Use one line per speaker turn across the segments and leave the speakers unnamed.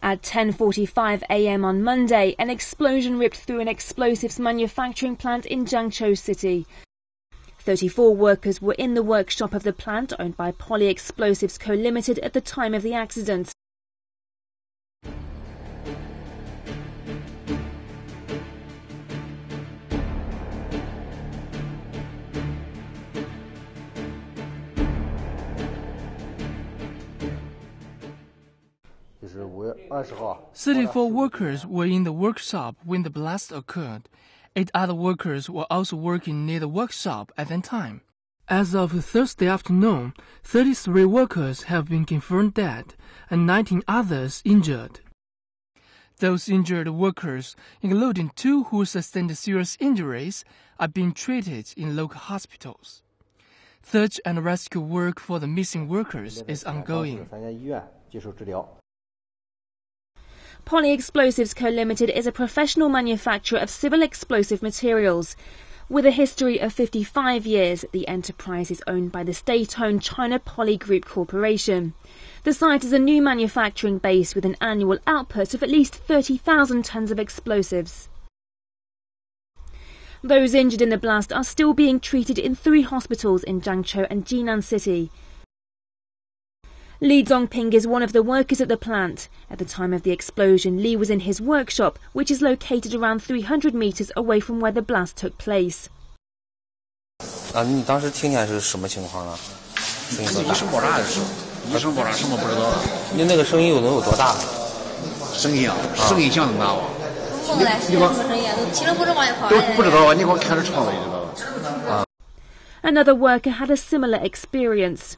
At 10:45 a.m. on Monday, an explosion ripped through an explosives manufacturing plant in Jiangzhou City. 34 workers were in the workshop of the plant owned by Poly Explosives Co. Limited at the time of the accident.
"34 workers were in the workshop when the blast occurred. 8 other workers were also working near the workshop at that time. As of Thursday afternoon, 33 workers have been confirmed dead and 19 others injured. Those injured workers, including 2 who sustained serious injuries, are being treated in local hospitals. Search and rescue work for the missing workers is ongoing."
Poly Explosives Co. Limited is a professional manufacturer of civil explosive materials. With a history of 55 years, the enterprise is owned by the state-owned China Poly Group Corporation. The site is a new manufacturing base with an annual output of at least 30,000 tons of explosives. Those injured in the blast are still being treated in 3 hospitals in Jiangzhou and Jinan City. Li Zongping is one of the workers at the plant. At the time of the explosion, Li was in his workshop, which is located around 300 meters away from where the blast took place.
你当时听见是什么情况啊？声音多大？
一声爆炸的时候，一声爆炸什么不知道。
你那个声音能有多大？
声音啊，声音响那么大哇！
后来是什么声音啊？都提了不是往外跑。
都不知道啊，你给我开着窗子就知道了。
Another worker had a similar experience.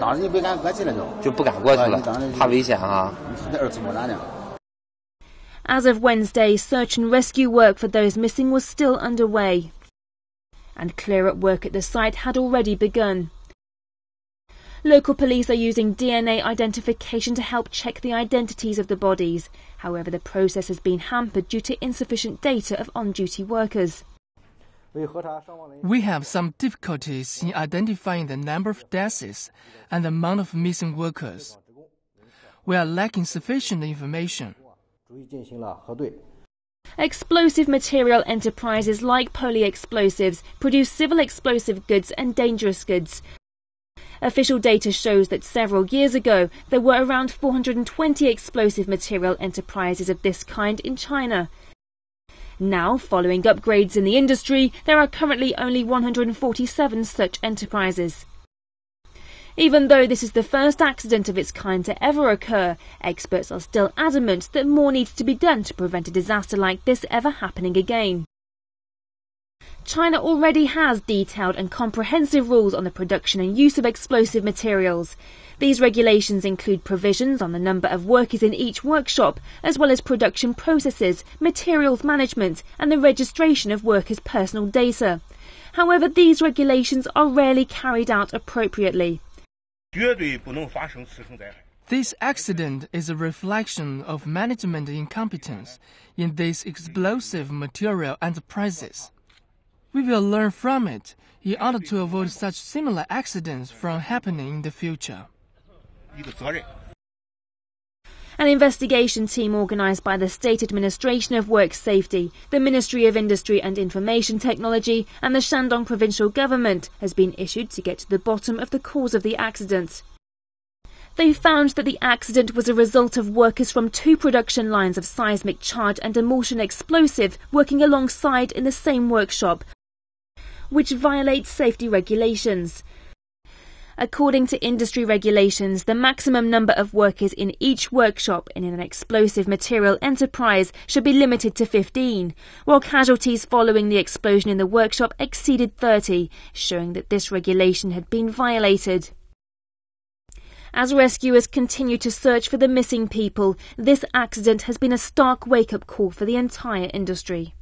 当时你不敢过去了
就不敢过去了，怕危险啊。
As of Wednesday, search and rescue work for those missing was still underway, and clear-up work at the site had already begun. Local police are using DNA identification to help check the identities of the bodies. However, the process has been hampered due to insufficient data of on-duty workers.
"We have some difficulties in identifying the number of deaths and the amount of missing workers. We are lacking sufficient information."
Explosive material enterprises like Poly Explosives produce civil explosive goods and dangerous goods. Official data shows that several years ago there were around 420 explosive material enterprises of this kind in China. Now, following upgrades in the industry, there are currently only 147 such enterprises. Even though this is the first accident of its kind to ever occur, experts are still adamant that more needs to be done to prevent a disaster like this ever happening again. China already has detailed and comprehensive rules on the production and use of explosive materials. These regulations include provisions on the number of workers in each workshop, as well as production processes, materials management, and the registration of workers' personal data. However, these regulations are rarely carried out appropriately.
This accident is a reflection of management incompetence in these explosive material enterprises. We will learn from it in order to avoid such similar accidents from happening in the future.
An investigation team organised by the State Administration of Work Safety, the Ministry of Industry and Information Technology and the Shandong provincial government has been issued to get to the bottom of the cause of the accident. They found that the accident was a result of workers from 2 production lines of seismic charge and emulsion explosive working alongside in the same workshop, which violates safety regulations. According to industry regulations, the maximum number of workers in each workshop in an explosive material enterprise should be limited to 15, while casualties following the explosion in the workshop exceeded 30, showing that this regulation had been violated. As rescuers continue to search for the missing people, this accident has been a stark wake-up call for the entire industry.